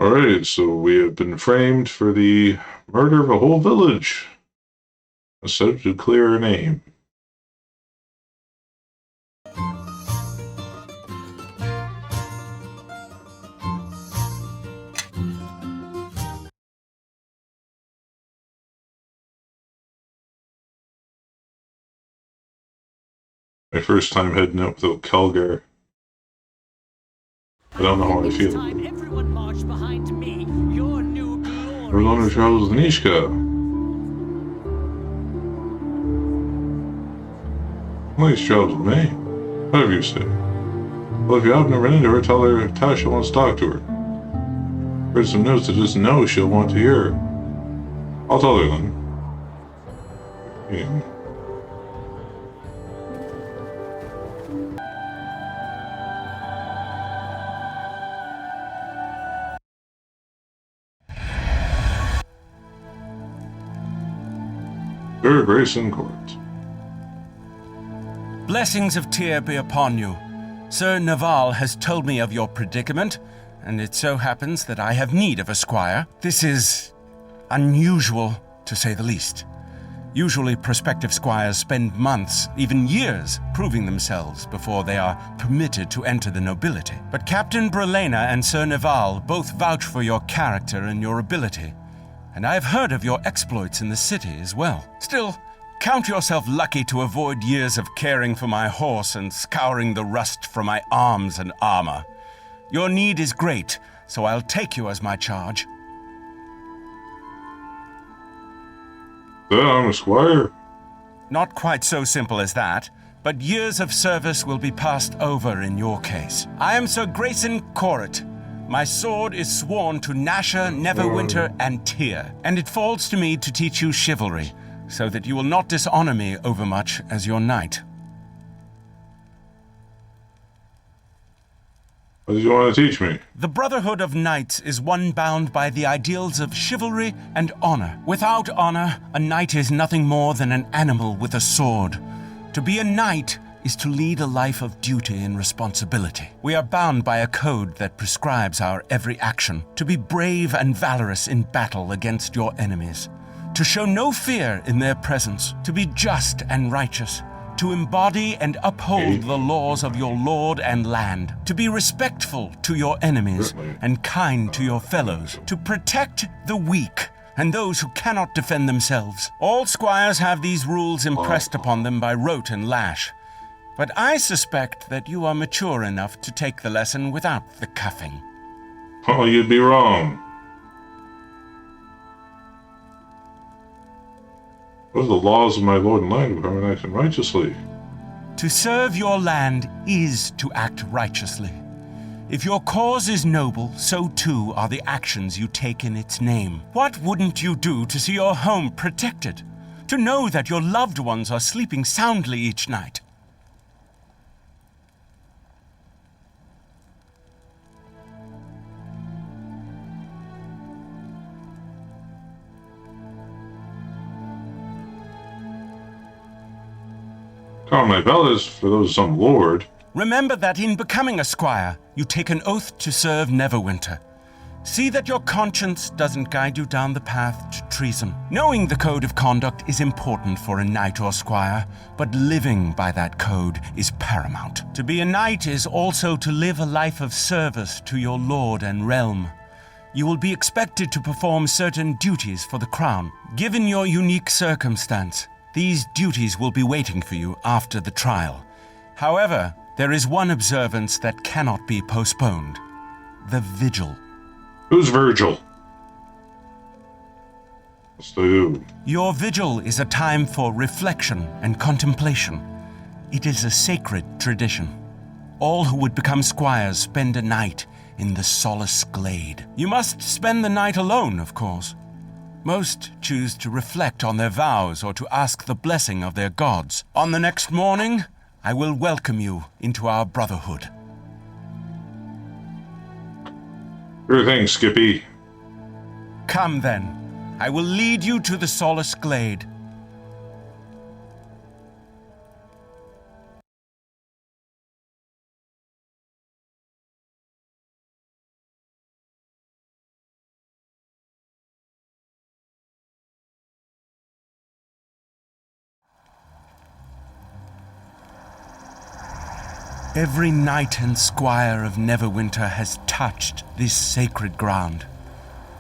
Alright, so we have been framed for the murder of a whole village. Set to clear a name. My first time heading out without Kelgar. I don't know how I feel. Everyone march behind me. Your new glory. We're the one who travels with Neeshka. Nice travels with me. Whatever you say. Well, if you happen to run into her, tell her Tasha wants to talk to her. Heard some news that just know she'll want to hear. I'll tell her then. Yeah. Sir Grayson Court. Blessings of Tyr be upon you. Sir Naval has told me of your predicament, and it so happens that I have need of a squire. This is unusual, to say the least. Usually prospective squires spend months, even years, proving themselves before they are permitted to enter the nobility. But Captain Brelena and Sir Naval both vouch for your character and your ability, and I have heard of your exploits in the city as well. Still, count yourself lucky to avoid years of caring for my horse and scouring the rust from my arms and armor. Your need is great, so I'll take you as my charge. Then I'm a squire. Not quite so simple as that, but years of service will be passed over in your case. I am Sir Grayson Court. My sword is sworn to Neeshka, Neverwinter, and Tyr, and it falls to me to teach you chivalry, so that you will not dishonor me overmuch as your knight. What do you want to teach me? The Brotherhood of Knights is one bound by the ideals of chivalry and honor. Without honor, a knight is nothing more than an animal with a sword. To be a knight is to lead a life of duty and responsibility. We are bound by a code that prescribes our every action, to be brave and valorous in battle against your enemies, to show no fear in their presence, to be just and righteous, to embody and uphold the laws of your lord and land, to be respectful to your enemies and kind to your fellows, to protect the weak and those who cannot defend themselves. All squires have these rules impressed upon them by rote and lash, but I suspect that you are mature enough to take the lesson without the cuffing. Oh, you'd be wrong. What are the laws of my lord and land who are acting righteously? To serve your land is to act righteously. If your cause is noble, so too are the actions you take in its name. What wouldn't you do to see your home protected? To know that your loved ones are sleeping soundly each night? Call my bellas for those some lord. Remember that in becoming a squire, you take an oath to serve Neverwinter. See that your conscience doesn't guide you down the path to treason. Knowing the code of conduct is important for a knight or squire, but living by that code is paramount. To be a knight is also to live a life of service to your lord and realm. You will be expected to perform certain duties for the crown. Given your unique circumstance, these duties will be waiting for you after the trial. However, there is one observance that cannot be postponed: the vigil. Who's Virgil? What's the who? Your vigil is a time for reflection and contemplation. It is a sacred tradition. All who would become squires spend a night in the solace glade. You must spend the night alone, of course. Most choose to reflect on their vows or to ask the blessing of their gods. On the next morning, I will welcome you into our brotherhood. Sure thing, Skippy. Come then, I will lead you to the solace glade. Every knight and squire of Neverwinter has touched this sacred ground.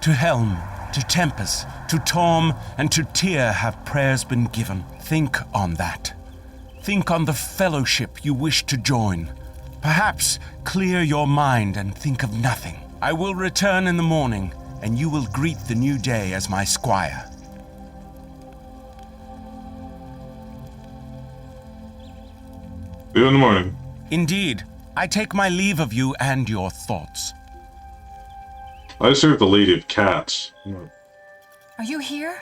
To Helm, to Tempest, to Torm, and to Tyr have prayers been given. Think on that. Think on the fellowship you wish to join. Perhaps clear your mind and think of nothing. I will return in the morning, and you will greet the new day as my squire. See you in the morning. Indeed, I take my leave of you and your thoughts. I serve the Lady of Cats. Are you here?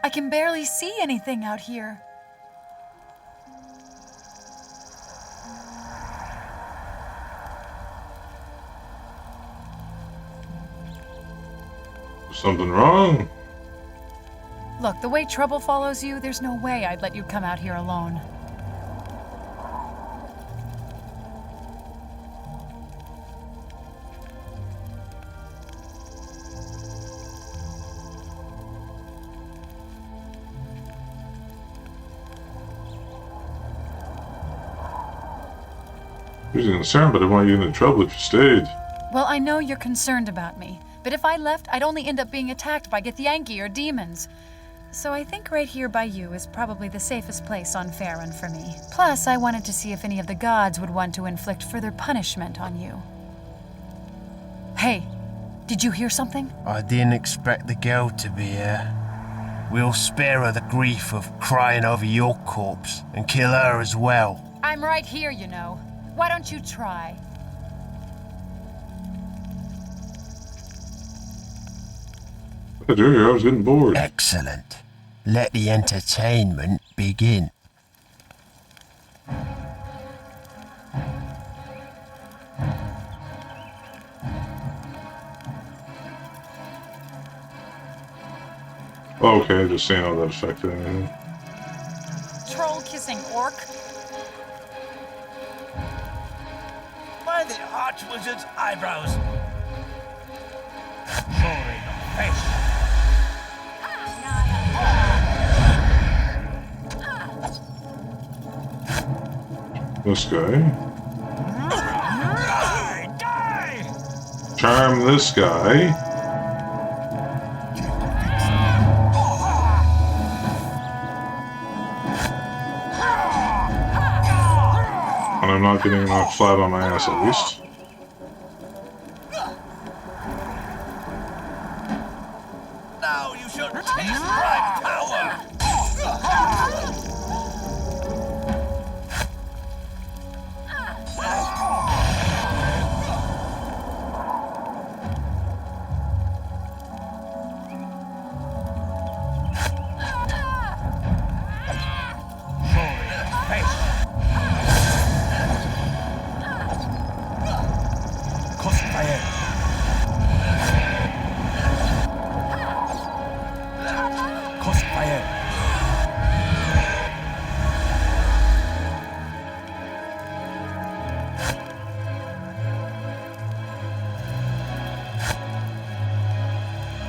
I can barely see anything out here. Something wrong? Look, the way trouble follows you, there's no way I'd let you come out here alone. You're concerned, but I want you into trouble if you stayed. Well, I know you're concerned about me, but if I left, I'd only end up being attacked by Githyanki or demons. So I think right here by you is probably the safest place on Farron for me. Plus, I wanted to see if any of the gods would want to inflict further punishment on you. Hey, did you hear something? I didn't expect the girl to be here. We'll spare her the grief of crying over your corpse and kill her as well. I'm right here, you know. Why don't you try? I do, I was getting bored. Excellent. Let the entertainment begin. Okay, just seeing how that affected anything. Troll-kissing orc? By the Archwizard's eyebrows. Sorry, no face. This guy. Die! Charm this guy. And I'm not getting knocked flat on my ass at least. Now you shall taste my power!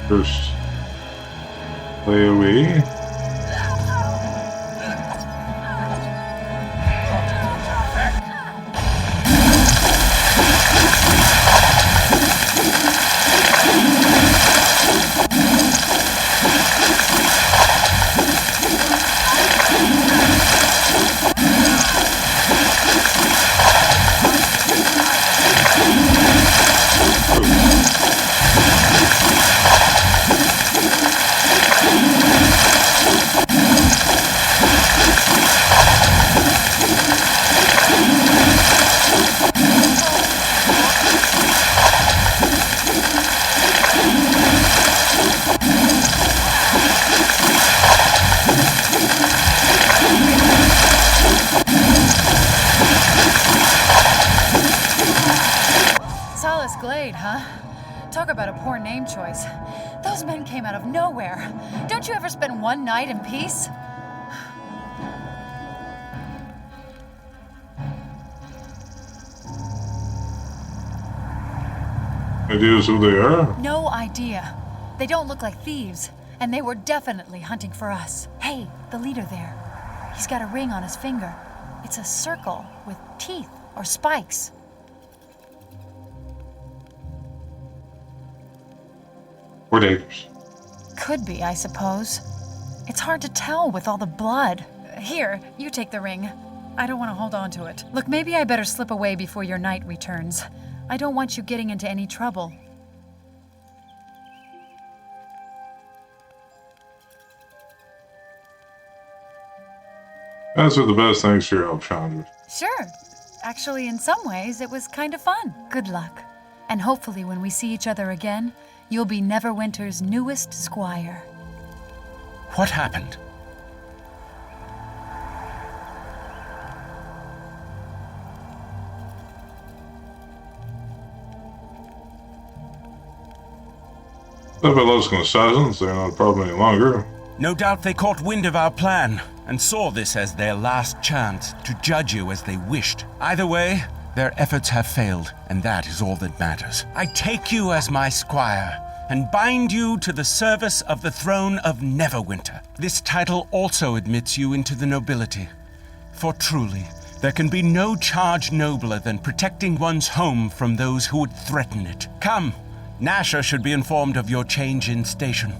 First, lay away. Talk about a poor name choice. Those men came out of nowhere. Don't you ever spend one night in peace? Ideas who they are? No idea. They don't look like thieves, and they were definitely hunting for us. Hey, the leader there. He's got a ring on his finger. It's a circle with teeth or spikes. Or daggers. Could be, I suppose. It's hard to tell with all the blood. Here, you take the ring. I don't want to hold on to it. Look, maybe I better slip away before your knight returns. I don't want you getting into any trouble. That's for the best. Thanks for your help, Chandra. Sure. Actually, in some ways, it was kind of fun. Good luck. And hopefully when we see each other again, you'll be Neverwinter's newest squire. What happened? If I lost assassins, they're not a problem any longer. No doubt they caught wind of our plan and saw this as their last chance to judge you as they wished. Either way, their efforts have failed, and that is all that matters. I take you as my squire and bind you to the service of the throne of Neverwinter. This title also admits you into the nobility. For truly, there can be no charge nobler than protecting one's home from those who would threaten it. Come, Nasher should be informed of your change in station.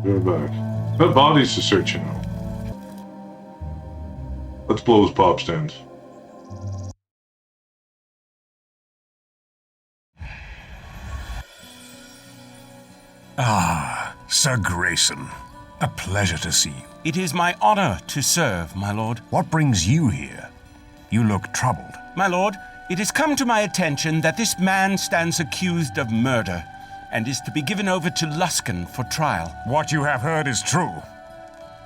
Go back. That body's to search, you know. Let's blow his pop stand. Ah, Sir Grayson. A pleasure to see you. It is my honor to serve, my lord. What brings you here? You look troubled. My lord, it has come to my attention that this man stands accused of murder and is to be given over to Luskan for trial. What you have heard is true.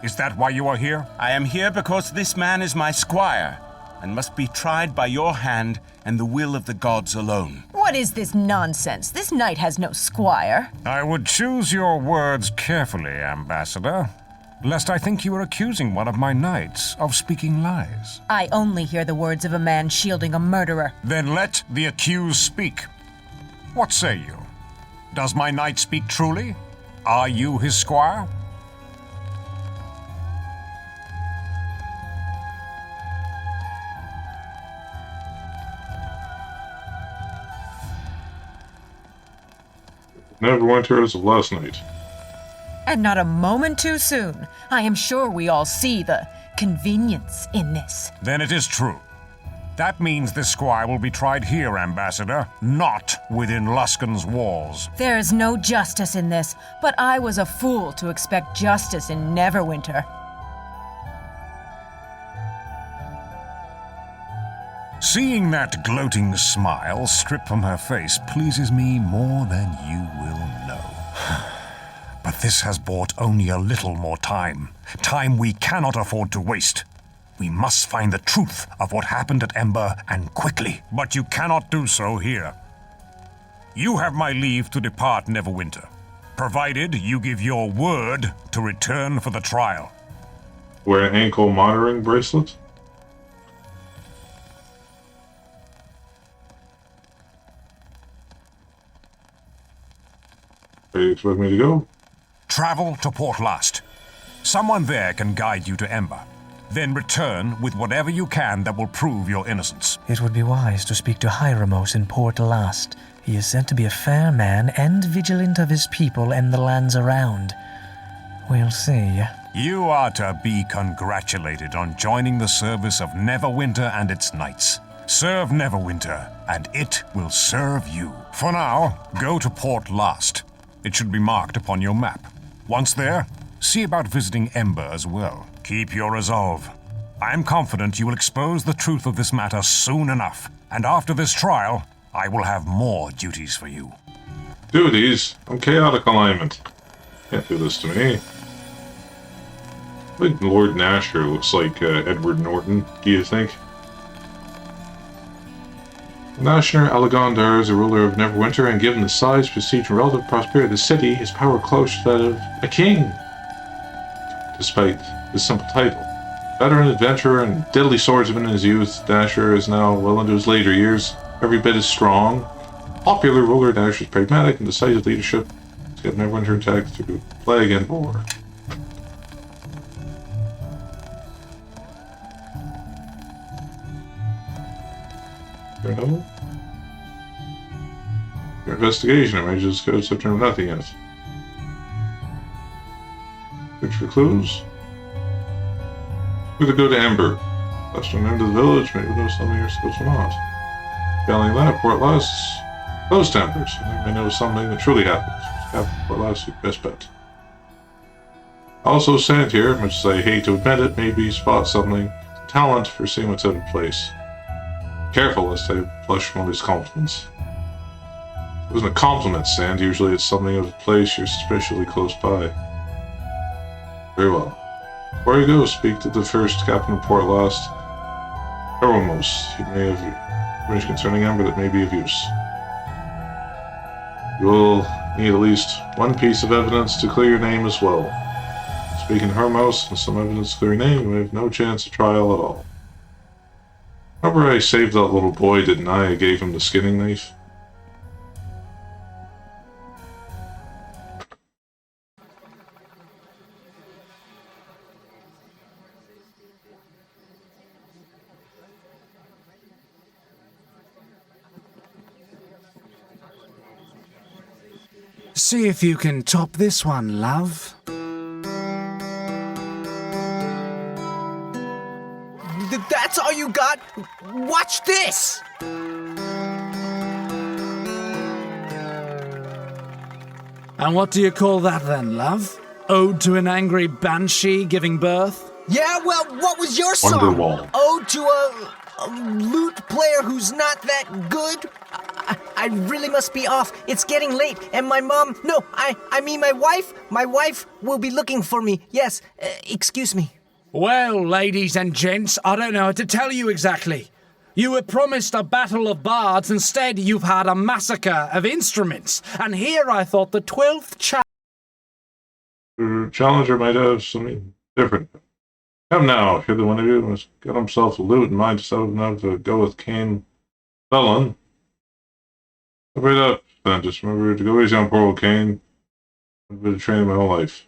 Is that why you are here? I am here because this man is my squire and must be tried by your hand and the will of the gods alone. What is this nonsense? This knight has no squire. I would choose your words carefully, Ambassador, lest I think you are accusing one of my knights of speaking lies. I only hear the words of a man shielding a murderer. Then let the accused speak. What say you? Does my knight speak truly? Are you his squire? Neverwinter as of last night. And not a moment too soon. I am sure we all see the convenience in this. Then it is true. That means this squire will be tried here, Ambassador, not within Luskan's walls. There is no justice in this, but I was a fool to expect justice in Neverwinter. Seeing that gloating smile strip from her face pleases me more than you will know. But this has bought only a little more time. Time we cannot afford to waste. We must find the truth of what happened at Ember, and quickly. But you cannot do so here. You have my leave to depart Neverwinter, provided you give your word to return for the trial. Wear an ankle monitoring bracelet? Where do you expect me to go? Travel to Port Last. Someone there can guide you to Ember. Then return with whatever you can that will prove your innocence. It would be wise to speak to Hieramos in Port Last. He is said to be a fair man and vigilant of his people and the lands around. We'll see. You are to be congratulated on joining the service of Neverwinter and its knights. Serve Neverwinter, and it will serve you. For now, go to Port Last. It should be marked upon your map. Once there, see about visiting Ember as well. Keep your resolve. I am confident you will expose the truth of this matter soon enough, and after this trial, I will have more duties for you. Duties? I'm chaotic alignment. Can't do this to me. I think Lord Nasher looks like Edward Norton, do you think? Nasher Alagondar is a ruler of Neverwinter, and given the size, prestige, and relative prosperity of the city, his power close to that of a king. Despite his simple title. Veteran adventurer and deadly swordsman in his youth, Dasher is now well into his later years, every bit as strong. Popular ruler, Dasher's pragmatic and decisive leadership has kept Neverwinter intact through plague and war. Fair enough. Your investigation arranges goes to turn nothing yet. Search for clues. We're gonna go to Ember. Last time into the village, maybe know something you're supposed to not. Failing that, Port Lasts close tempers. You may know something that truly happens. Captain Port Lasts, your best bet. Also sent here, much as I hate to admit it, maybe spot something. Talent for seeing what's out of place. Careful lest I blush from all these compliments. It wasn't a compliment, Sand. Usually it's something out of place you're suspiciously close by. Very well. Before you go, speak to the first captain of Port Last. Eromos. He may have information concerning Ember that may be of use. You will need at least one piece of evidence to clear your name as well. Speaking to Hermos and some evidence to clear your name, you may have no chance of trial at all. Remember I saved that little boy, didn't I? I gave him the skinning knife. See if you can top this one, love. That's all you got? Watch this! And what do you call that then, love? Ode to an angry banshee giving birth? Yeah, well, what was your song? Wonderwall. Ode to a lute player who's not that good? I really must be off. It's getting late, and my mom... No, I mean my wife. My wife will be looking for me. Yes, excuse me. Well, ladies and gents, I don't know how to tell you exactly. You were promised a battle of bards, instead you've had a massacre of instruments. And here I thought the 12th Challenger might have something different. Come now, if you're the one of you who must get himself a lute and mind to enough to go with Cain Felon. Right up, then. Just remember to go easy on poor old Cain. I've been training my whole life.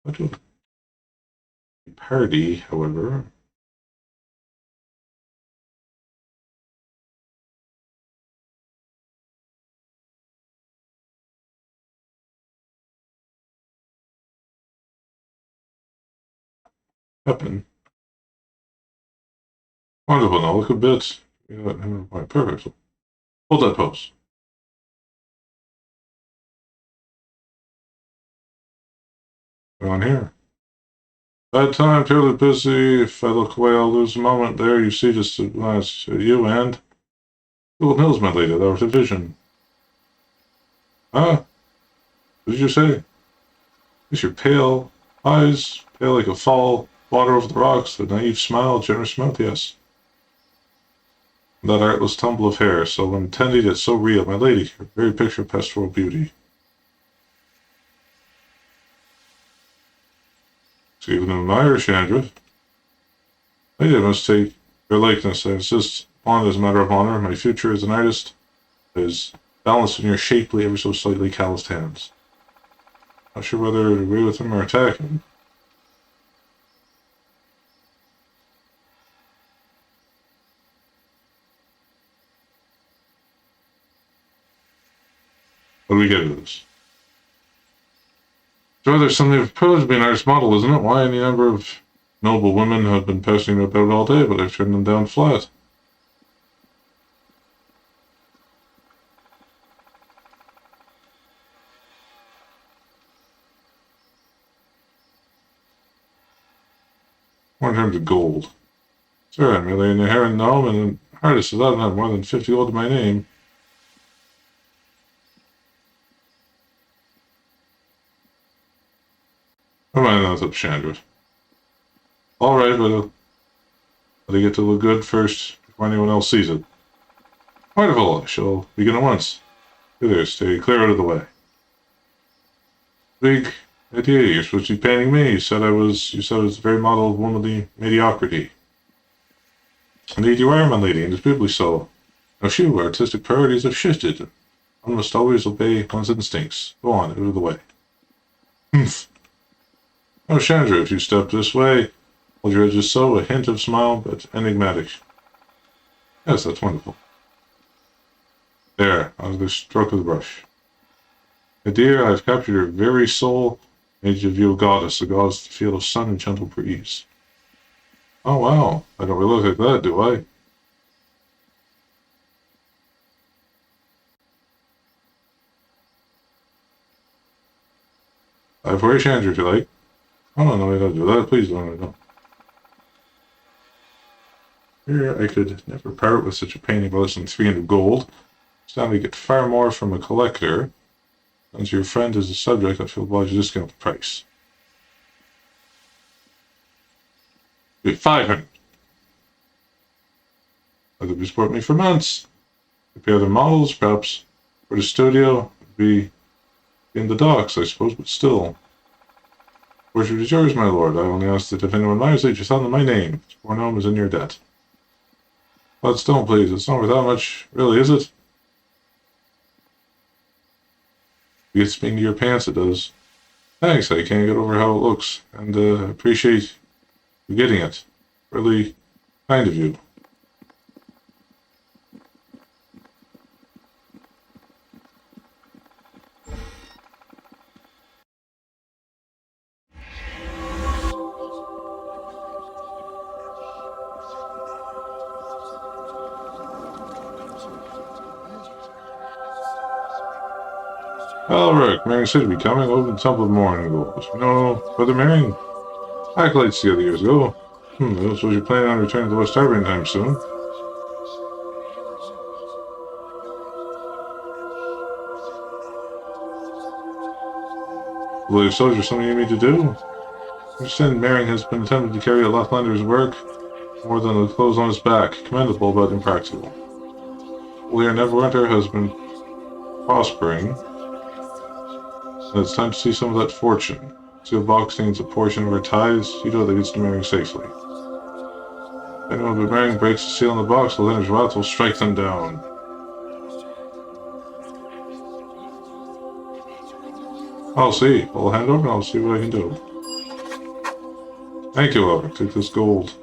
What a party, however. Weapon. Wonderful, now look a bit. Perfect. Hold that pose. On here. Bad time, terribly busy. If I look away, I'll lose a moment. There you see just a glance at you and... Little Mills, my lady, that was a vision. Ah? What did you say? Is your pale eyes, pale like a fall, water over the rocks, the naive smile, generous mouth, yes. And that artless tumble of hair, so intended yet so real, my lady, your very picture of pastoral beauty. So even an Irish Andrew. Lady, I must take your likeness. I insist upon it as a matter of honor. My future as an artist is balanced in your shapely, ever so slightly calloused hands. Not sure whether to agree with him or attack him. What do we get out of this? So there's something of privilege to be an artist model, isn't it? Why any number of noble women have been pestering me about all day, but I've turned them down flat. More in terms of gold. Sir, I'm merely an inherent gnome and an artist, so I don't have more than 50 gold to my name. Never mind, that's up Chandra. Alright, but let it get to look good first before anyone else sees it. Wonderful, I shall begin at once. There, stay clear out of the way. Big idea, you're supposed to be painting me. You said I was the very model of womanly mediocrity. Indeed you are, my lady, indisputably so. Now phew, artistic priorities have shifted. One must always obey one's instincts. Go on, out of the way. Humph. Oh, Chandra, if you step this way, hold your edges so, a hint of smile, but enigmatic. Yes, that's wonderful. There, on the stroke of the brush. My dear, I have captured your very soul, made of you a goddess, a goddess to feel of sun and gentle breeze. Oh, wow. I don't really look like that, do I? I have wear Chandra if you like. Oh, no, I don't do that. Please don't. Here, I could never part with such a painting of less than 300 gold. Stanley get far more from a collector. Since your friend is a subject, I feel obliged to discount the price. Be 500. Other be support me for months. If pay other models, perhaps for the studio, it'd be in the docks, I suppose, but still. Worship is yours, my lord. I only ask that if anyone admires it, you tell them my name. For no one is in your debt. But stone, please. It's not worth that much, really, is it? You get spinning to your pants, it does. Thanks, I can't get over how it looks, and appreciate you getting it. Really kind of you. Alright, Marion said to be coming over to the Temple of Morning Goals. You know, Brother Marion? Acolytes together years ago. I don't suppose you're planning on returning to West Harbor anytime soon. I believe soldiers something you need to do. I understand Marion has been attempting to carry out Lochlander's work more than the clothes on his back. Commendable but impractical. Well, here Neverwinter has been prospering. And it's time to see some of that fortune. See if Box needs a portion of her tithes, you know that gets to marrying safely. If anyone but marrying breaks the seal on the box, the Leonard's wrath will strike them down. I'll see. I'll hand over and I'll see what I can do. Thank you, Albert. Take this gold.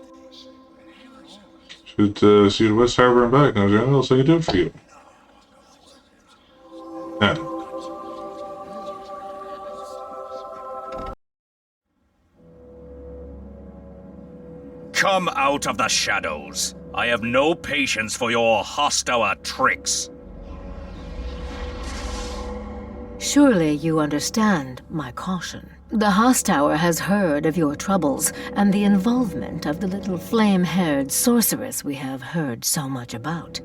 Should see you to West Harbor and back. Now, is there anything else I can do for you? Nah. Come out of the shadows. I have no patience for your hostile tricks. Surely you understand my caution. The House-Tower has heard of your troubles and the involvement of the little flame-haired sorceress we have heard so much about.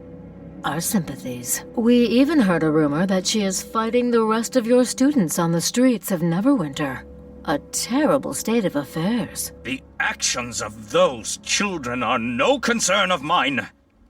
Our sympathies. We even heard a rumor that she is fighting the rest of your students on the streets of Neverwinter. A terrible state of affairs. The actions of those children are no concern of mine.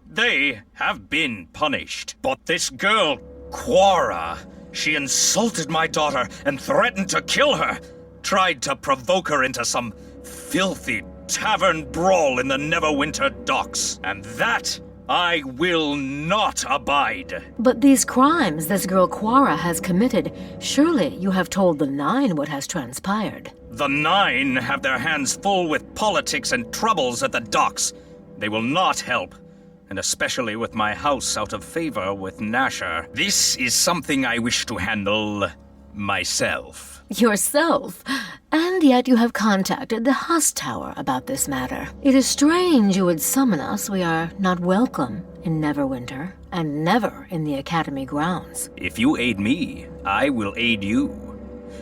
They have been punished. But this girl, Quara, she insulted my daughter and threatened to kill her. Tried to provoke her into some filthy tavern brawl in the Neverwinter docks. And that I will not abide. But these crimes this girl Quara has committed, surely you have told the Nine what has transpired. The Nine have their hands full with politics and troubles at the docks. They will not help, and especially with my house out of favor with Nasher. This is something I wish to handle myself. Yourself? And yet you have contacted the House-Tower about this matter. It is strange you would summon us. We are not welcome in Neverwinter, and never in the Academy grounds. If you aid me, I will aid you.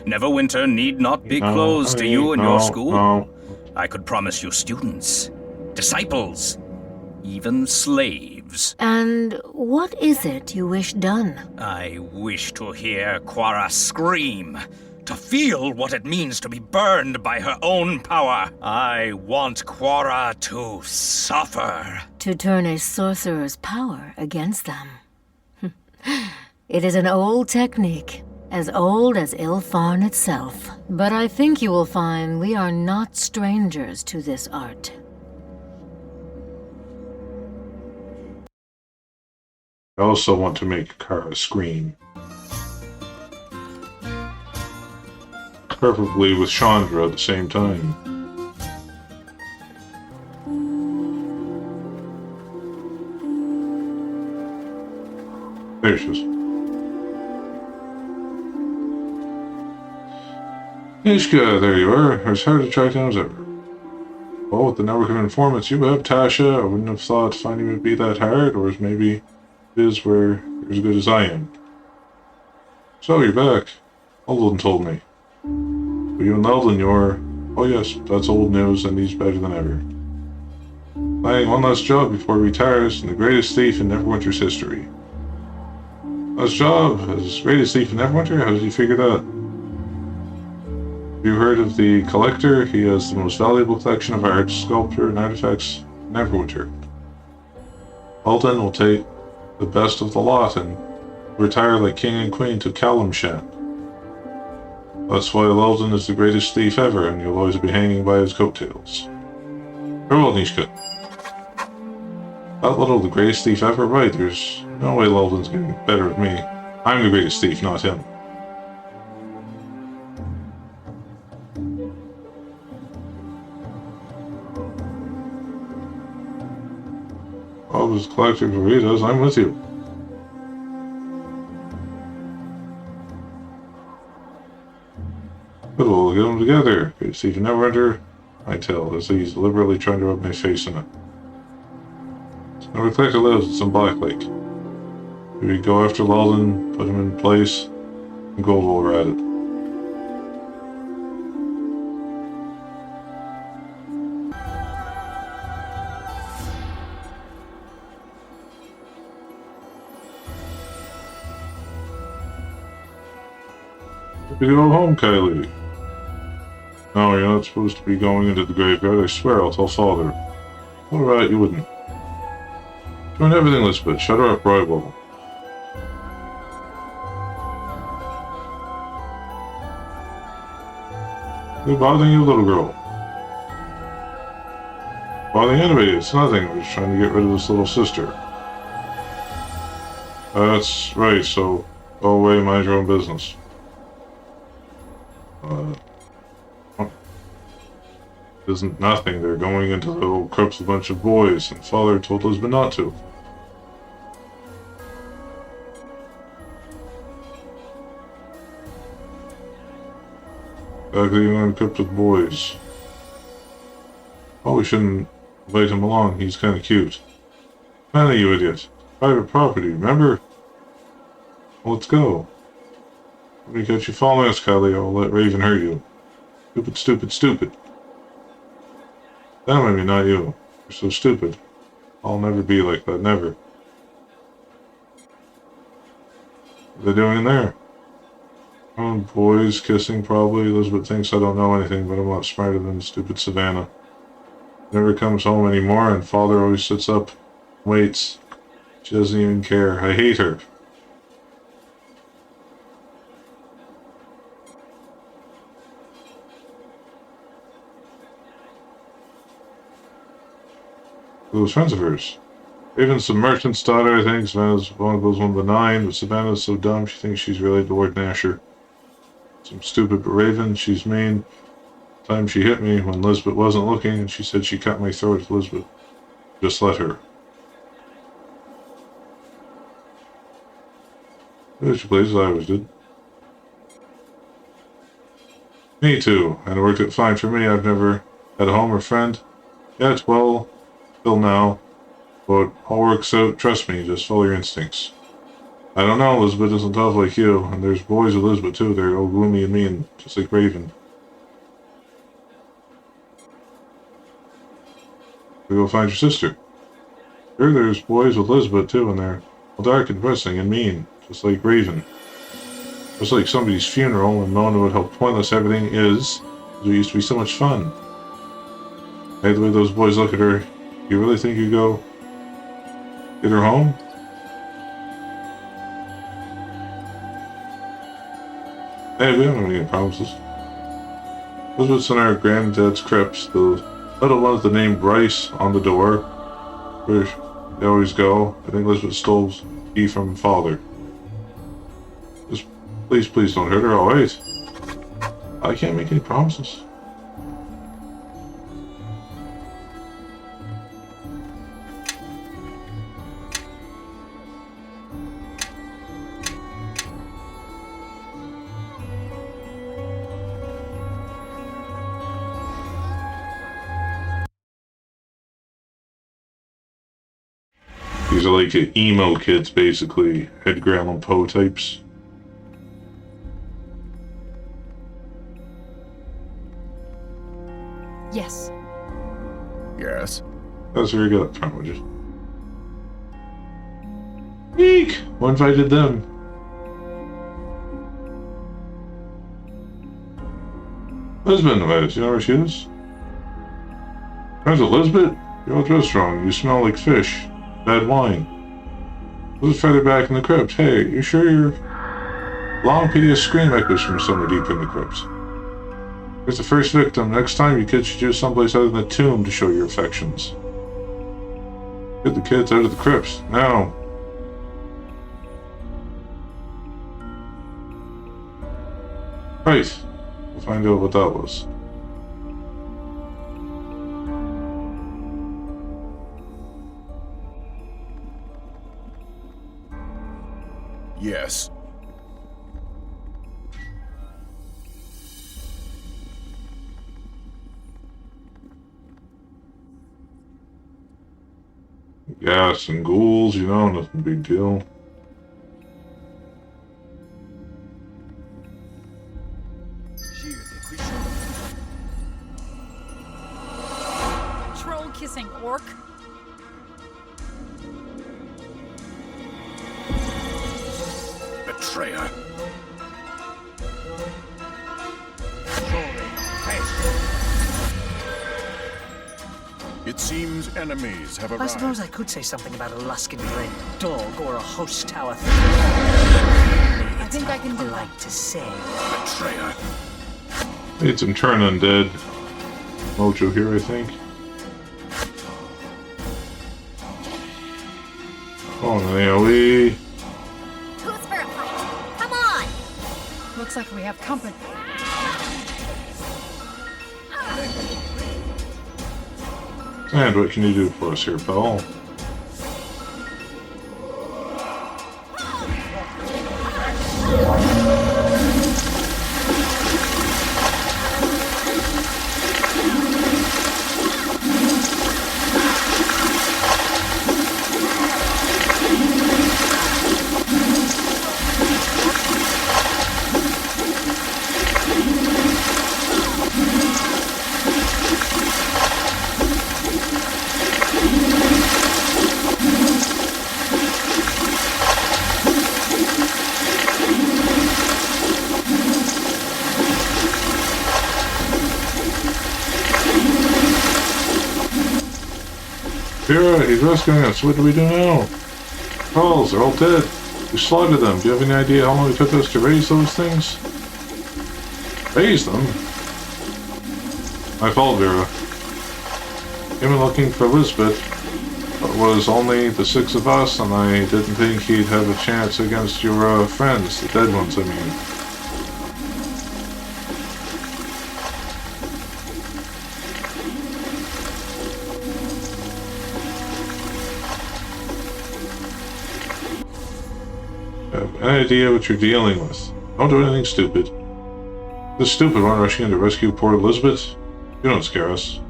Neverwinter need not be closed to you and your school. I could promise you students, disciples, even slaves. And what is it you wish done? I wish to hear Quara scream, to feel what it means to be burned by her own power. I want Quara to suffer. To turn a sorcerer's power against them. It is an old technique, as old as Ilfarn itself. But I think you will find we are not strangers to this art. I also want to make Kara scream. perfectly with Chandra at the same time. There she is. Neeshka, there you are. As hard to track down as ever. Well, with the network of informants you have, Tasha, I wouldn't have thought finding would be that hard, or maybe it is where you're as good as I am. So, you're back. Eldon told me. But you and Eldon, you're... Oh yes, that's old news, and he's better than ever. Planning one last job before he retires, and the greatest thief in Neverwinter's history. Last job as greatest thief in Neverwinter? How did you figure that? Have you heard of the Collector? He has the most valuable collection of art, sculpture, and artifacts in Neverwinter. Eldon will take the best of the lot and retire like king and queen to Kalimshan. That's why Eldon is the greatest thief ever, and you'll always be hanging by his coattails. Farewell, Neeshka. That little the greatest thief ever? Right, there's no way Eldon's getting better at me. I'm the greatest thief, not him. All his collector Veritas, I'm with you. But we'll get them together. Greatest thief in Neverwinter, I tell, as he's deliberately trying to rub my face in it. Now the collector lives in some Black Lake. Maybe go after Eldon, put him in place, and go while we're at it. You go home, Kylie. No, you're not supposed to be going into the graveyard. I swear I'll tell Father. Alright, you wouldn't. Doing everything, Elizabeth. Shut her up, right, well. Who's bothering you, little girl? Bothering anybody? It's nothing. I'm just trying to get rid of this little sister. That's right, so go away, mind your own business. Isn't nothing. They're going into the little crypt with a bunch of boys, and Father told Lisbon not to. Back in the crypt with boys. Oh, we shouldn't invite him along. He's kind of cute. Manny, you idiot. Private property, remember? Well, let's go. Let me get you following us, Kylie. I'll let Raven hurt you. Stupid, stupid, stupid. That might be not you. You're so stupid. I'll never be like that, never. What are they doing in there? Oh, boys kissing, probably. Elizabeth thinks I don't know anything, but I'm a lot smarter than stupid Savannah. Never comes home anymore, and Father always sits up and waits. She doesn't even care. I hate her. Those friends of hers. Raven's the merchant's daughter, I think. Savannah's one of those 1 of the 9, but Savannah's so dumb she thinks she's related to Lord Nasher. Some stupid, but Raven, she's mean. The time she hit me when Lisbeth wasn't looking, and she said she cut my throat if Lisbeth just let her. She plays as I always did. Me too, and it worked out fine for me. I've never had a home or friend. Yet, well, till now, but all works out, trust me, just follow your instincts. I don't know, Elizabeth isn't tough like you, and there's boys with Elizabeth too, they're all gloomy and mean, just like Raven. We go find your sister. Sure, there's boys with Elizabeth too, and they're all dark and depressing and mean, just like Raven. Just like somebody's funeral and moan about how pointless everything is, because it used to be so much fun. Hey, the way those boys look at her, you really think you go get her home? Hey, we haven't made any promises. Elizabeth's in our granddad's crypt. The little one with the name Bryce on the door, where they always go. I think Elizabeth stole the key from Father. Just please don't hurt her, alright? I can't make any promises. These are like emo kids, basically. Edgar Allan Poe types. Yes. Yes? That's where you got up front, would you? Eek! Who invited them? Elizabeth invited. You know where she is? Friends Elizabeth? You're all dressed wrong. You smell like fish. Bad wine. Let's further back in the crypt. Hey, you sure your long piteous scream echoes from somewhere deep in the crypt? Here's the first victim. Next time, you kids should choose someplace other than the tomb to show your affections. Get the kids out of the crypt. Now. Right. We'll find out what that was. Yes. Gas and ghouls, you know, nothing big deal. Troll-kissing orc. Betrayer. It seems enemies have arrived. I suppose I could say something about a Luskin-bred dog or a host tower thing. I think I can do like that. to say. Betrayer. Need some turn undead. Mojo here, I think. Oh, an AoE. Who's for a fight? Come on! Looks like we have company. And what can you do for us here, pal? Vera, he's rescuing us. What do we do now? Trolls, they're all dead. We slaughtered them. Do you have any idea how long it took us to raise those things? Raise them? My fault, Vera. Came in looking for Lisbeth, but it was only the 6 of us, and I didn't think he'd have a chance against your friends, the dead ones, I mean. Any idea what you're dealing with? Don't do anything stupid. This stupid one rushing in to rescue poor Elizabeth? You don't scare us.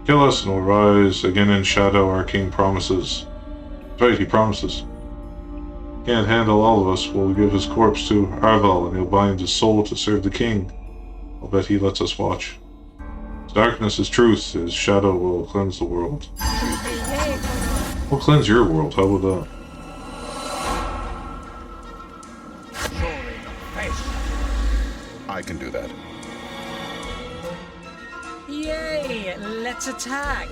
Kill us and we'll rise again in shadow, our king promises. That's right, he promises. Can't handle all of us, we'll give his corpse to Arvel and he'll bind his soul to serve the king. I'll bet he lets us watch. His darkness is truth, his shadow will cleanse the world. We'll cleanse your world, how about that? I can do that. Yay! Let's attack!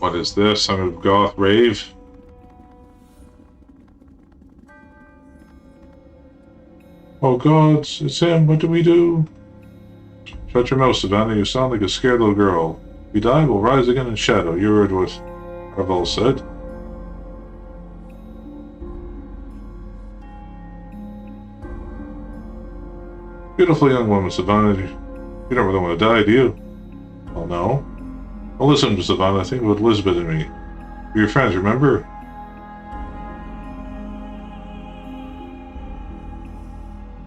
What is this? Some of goth rave? Oh gods, it's him. What do we do? Shut your mouth, Savannah. You sound like a scared little girl. If we die, we'll rise again in shadow. You heard what Arvel said. Beautiful young woman, Savannah. You don't really want to die, do you? Oh no. Well, listen, Savannah. Think about Elizabeth and me. We're your friends, remember?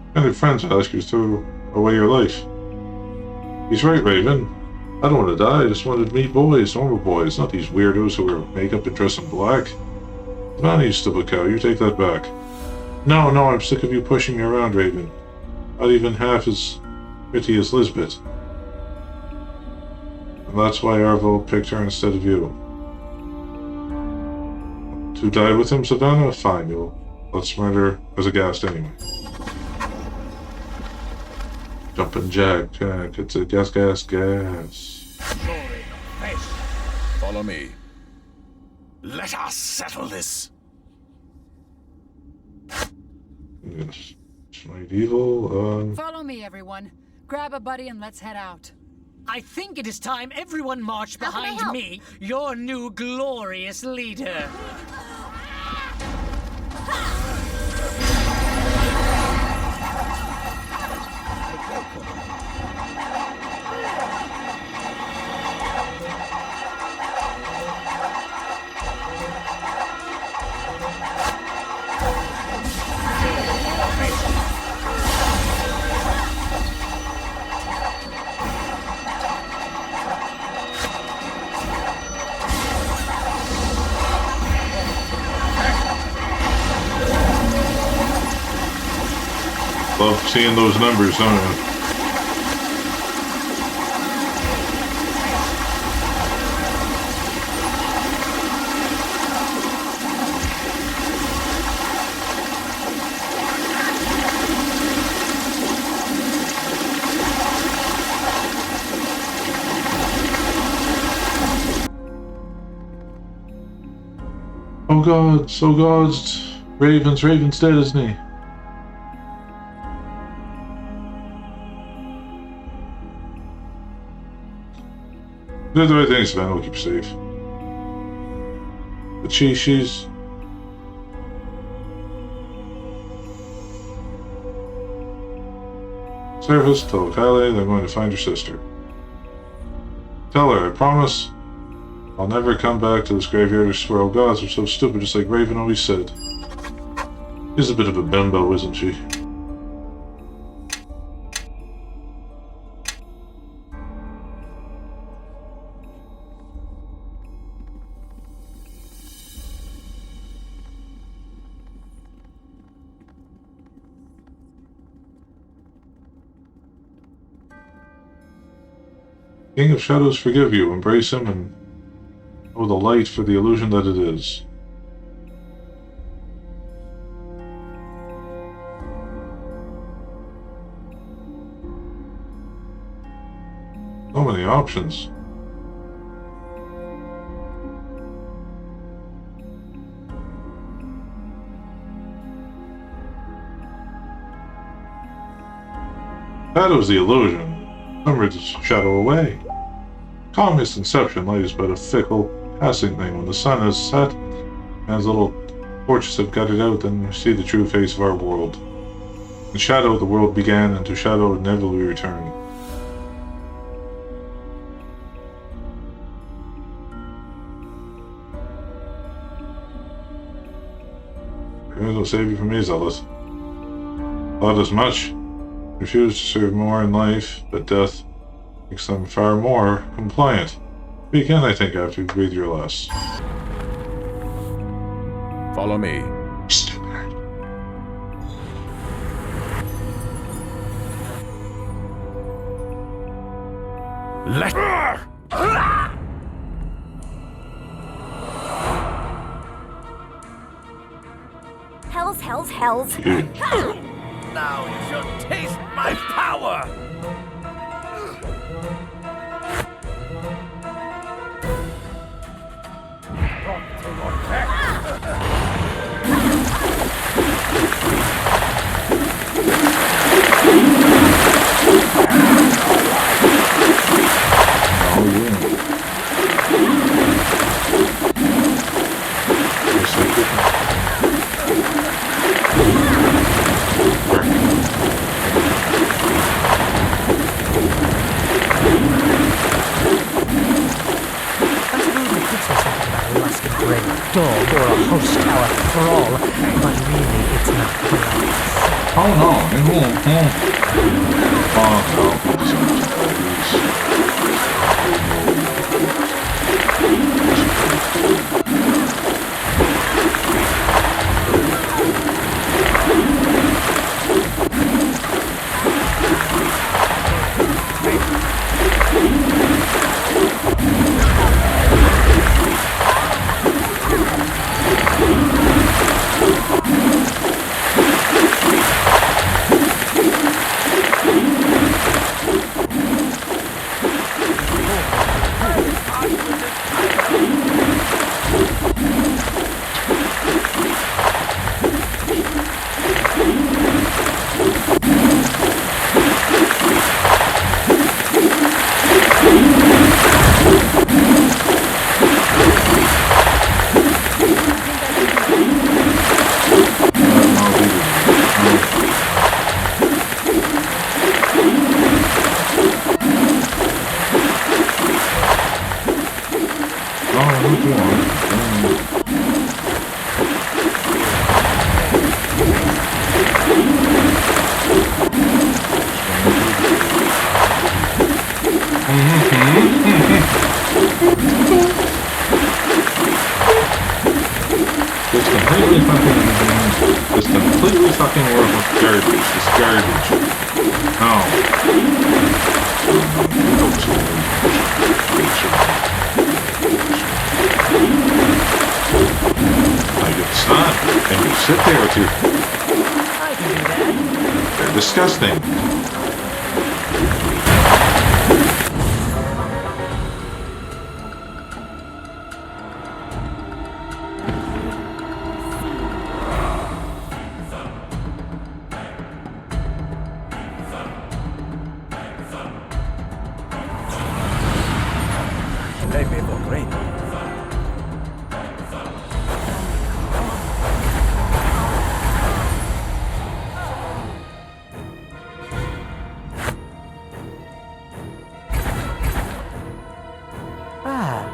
What kind of friends ask you to throw away your life? He's right, Raven. I don't want to die. I just wanted to meet boys, normal boys, not these weirdos who wear makeup and dress in black. Savannah, you stupid cow. You take that back. No, I'm sick of you pushing me around, Raven. Not even half as pretty as Lisbeth. And that's why Arvel picked her instead of you. To die with him, Savannah? Fine, you'll let's murder as a ghast anyway. Jumpin' jack, it's a gas. Follow me. Let us settle this. Yes. Medieval, Follow me, everyone. Grab a buddy and let's head out. I think it is time everyone marched How can I behind help? me, your new glorious leader. Love seeing those numbers, don't you? Oh gods. Raven's dead, isn't he? Do the right thing, Savannah. We'll keep you safe. But she's... Service, tell Kylie they're going to find your sister. Tell her, I promise, I'll never come back to this graveyard or swear. Oh gods are so stupid, just like Raven always said. She's a bit of a bimbo, isn't she? King of Shadows, forgive you, embrace him, and know the light for the illusion that it is. So many options. Shadow's the illusion. Remember to shadow away. Calm misconception, light is but a fickle, passing thing. When the sun has set, and as little torches have gutted out, then we see the true face of our world. In shadow the world began, and to shadow it never will return. Here's will save you from me, Zealot. Thought as much. Refuse to serve more in life, but death makes them far more compliant. We can, I think, after you breathe your last. Follow me. Stupid. Let... Hells. Now you shall taste my power! instinct-bred dog or a house tower thrall, but really it's not polite. Oh no, it won't. Oh It's completely fucking worthless garbage. It's garbage. No. Like it's not. And you sit there with your... I can do that. They're disgusting.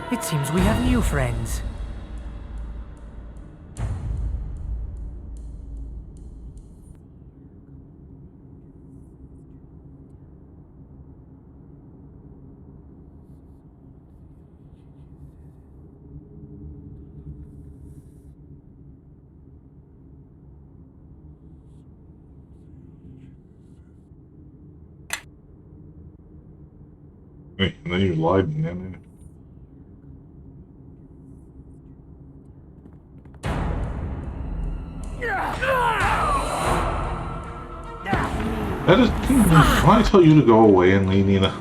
It seems we have new friends. Wait, and then you lied and then... That is... Why I tell you to go away and leave Nina?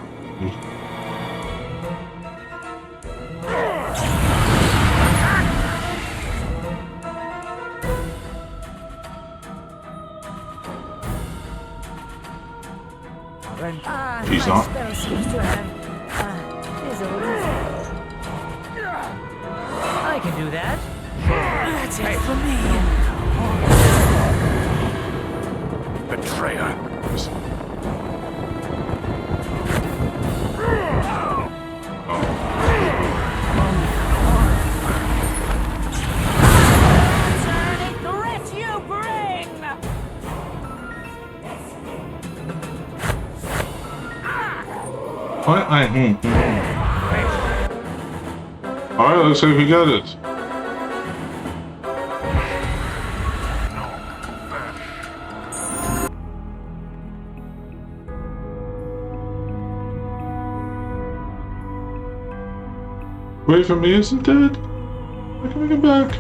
She's not. I can do that. That's it for me. Betrayer. Alright, looks like we got it. Wait for me isn't dead? Why can we get back?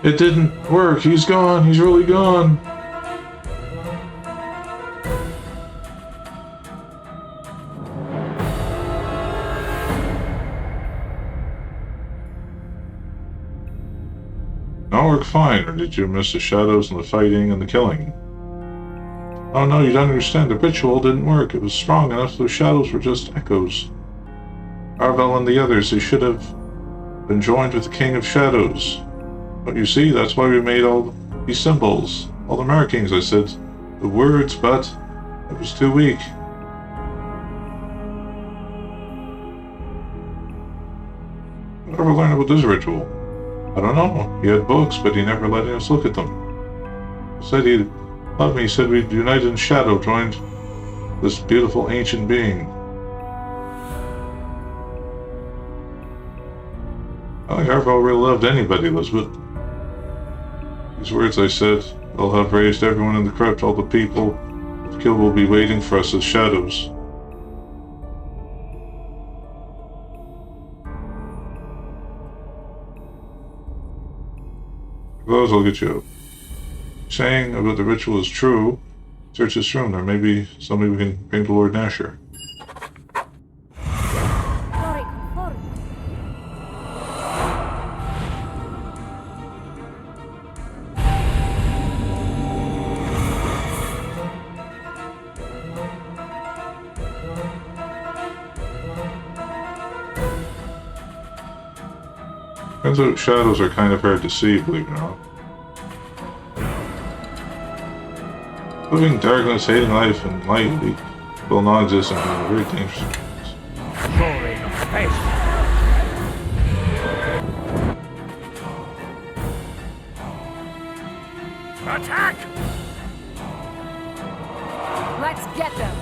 It didn't work. He's gone. He's really gone. All worked fine, or did you miss the shadows and the fighting and the killing? Oh no, you don't understand. The ritual didn't work. It was strong enough. Those shadows were just echoes. Arvel and the others, they should have been joined with the King of Shadows. But you see, that's why we made all these symbols, all the markings. I said the words, but it was too weak. Whatever learned about this ritual? I don't know. He had books, but he never let us look at them. He said he loved me. He said we'd unite in shadow, joined this beautiful ancient being. I think Arvel really loved anybody, Elizabeth. These words I said, they'll have raised everyone in the crypt, all the people of Kill will be waiting for us as shadows. Those will get you out. Saying about the ritual is true. Search this room. There may be somebody we can bring to Lord Nasher. Turns out shadows are kind of hard to see, believe it or not. Living darkness, hating life, and light will not exist in a very dangerous place. Attack! Let's get them!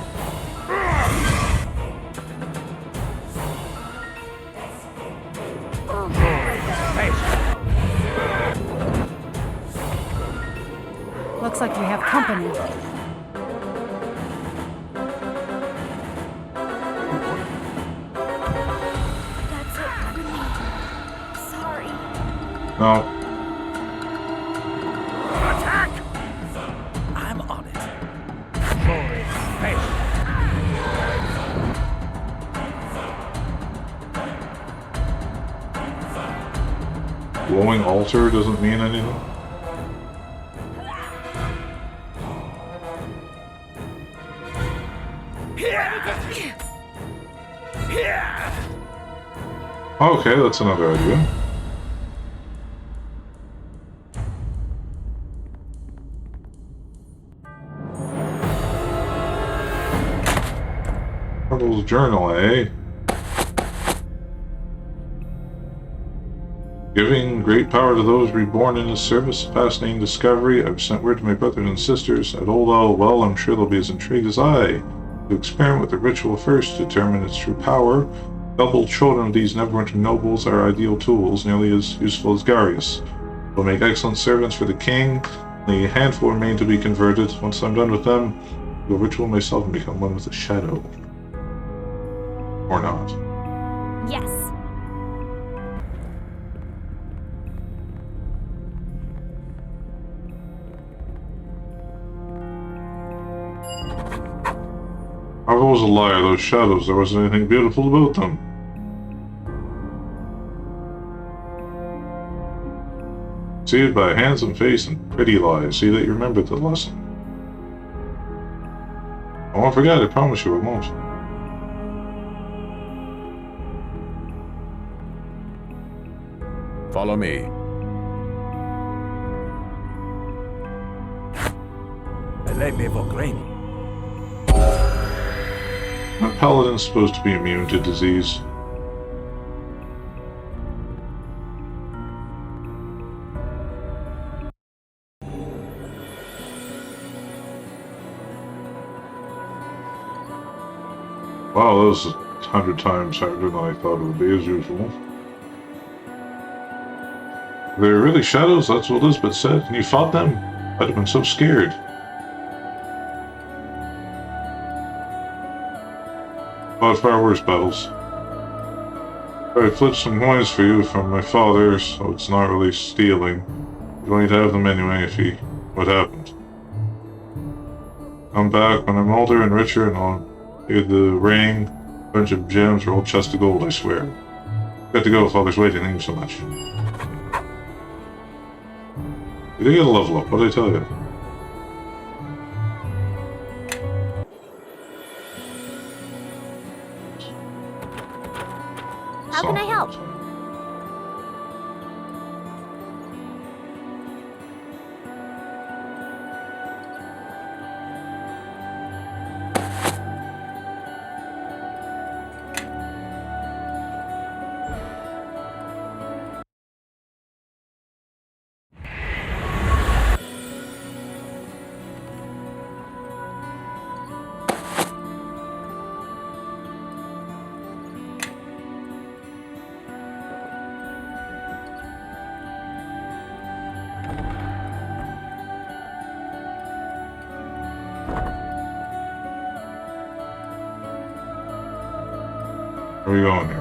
Looks like we have company. That's it for me. Sorry. No. Attack! I'm on it. Hey. Glowing altar doesn't mean anything. Okay, that's another idea. Arvel's journal, eh? Giving great power to those reborn in his service, fascinating discovery. I've sent word to my brothers and sisters at Old Owl Well. I'm sure they'll be as intrigued as I. To experiment with the ritual first, to determine its true power. Double children of these Neverwinter nobles are ideal tools, nearly as useful as Garius. They'll make excellent servants for the king. The handful remain to be converted. Once I'm done with them, the ritual myself and become one with the shadow. Or not. Yes. Arvel was a liar. Those shadows, there wasn't anything beautiful about them. See it by a handsome face and pretty lies. See that you remembered the lesson. I won't forget, I promise you I won't. Follow me. A paladin's supposed to be immune to disease. Wow, that was 100 times harder than I thought it would be, as usual. They're really shadows, that's what Elizabeth said, and you fought them? I'd have been so scared. Fought far worse battles. I flipped some coins for you from my father, so it's not really stealing. You're going to have them anyway if what happened. I'm back when I'm older and richer and I'll give the ring, a bunch of gems, or old chest of gold, I swear. Got to go, Father's waiting, thank you so much. You did get a level up, what did I tell you? How can I help? Where are we going here?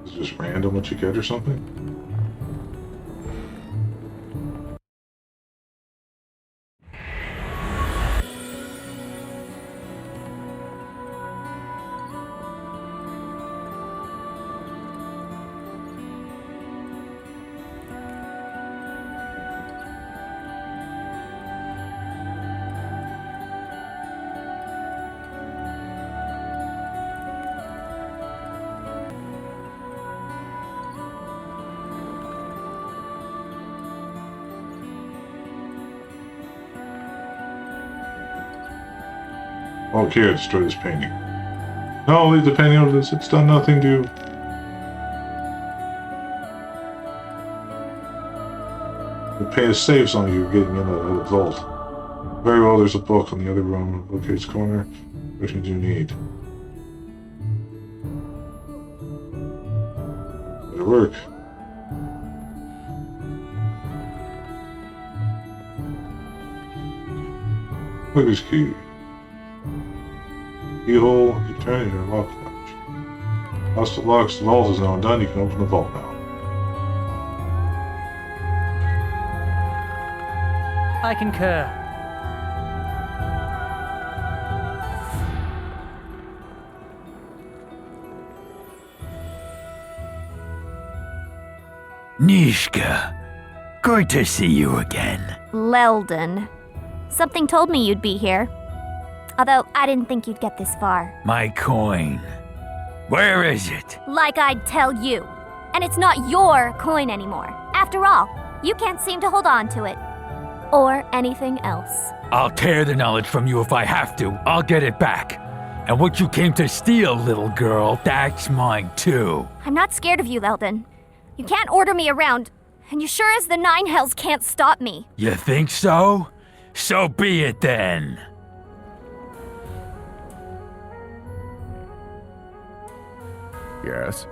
Is it just random what you get or something? Okay, I destroy this painting. No, leave the painting out of this. It's done nothing to... The paint saves on you getting in a vault. Very well, there's a book in the other room. Locates corner. Which ones do you need? Better work. Look at this key. Keyhole, you turn it, your lock latch. Once the locks, the vault is now done, you can open the vault now. I concur. Neeshka, good to see you again. Leldon. Something told me you'd be here. Although I didn't think you'd get this far. My coin. Where is it? Like I'd tell you. And it's not your coin anymore. After all, you can't seem to hold on to it. Or anything else. I'll tear the knowledge from you if I have to. I'll get it back. And what you came to steal, little girl, that's mine too. I'm not scared of you, Leldon. You can't order me around, and you sure as the nine hells can't stop me. You think so? So be it then. Yes?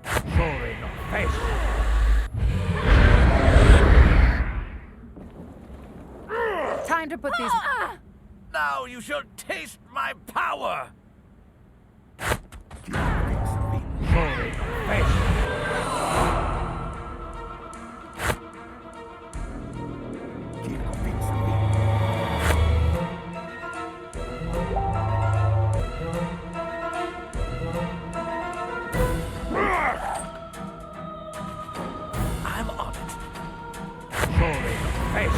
Sorry, no face. Time to put these... Now you shall taste my power. Sorry, no face. I'm on it. Sorry, no face.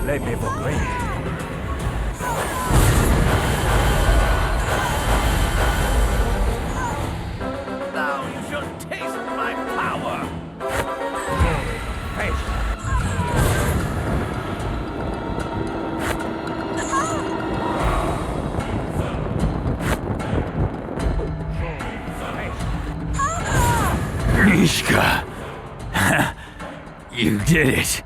Now you shall taste my power! Neeshka! You did it.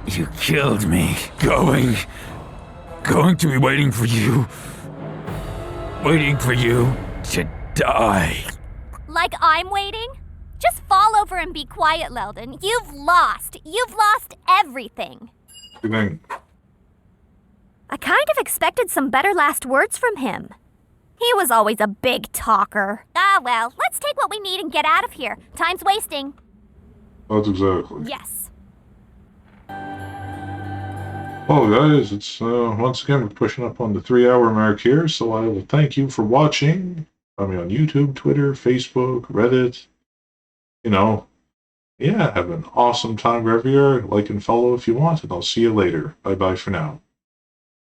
You killed me. Going to be waiting for you. Waiting for you to die. Like I'm waiting? Just fall over and be quiet, Leldon. You've lost. You've lost everything. Good thing. I kind of expected some better last words from him. He was always a big talker. Ah, well, let's take what we need and get out of here. Time's wasting. That's exactly. Yes. Well, guys, it's once again we're pushing up on the 3-hour mark here, so I will thank you for watching. Find me on YouTube, Twitter, Facebook, Reddit. Yeah, have an awesome time wherever you are. Like and follow if you want, and I'll see you later. Bye-bye for now.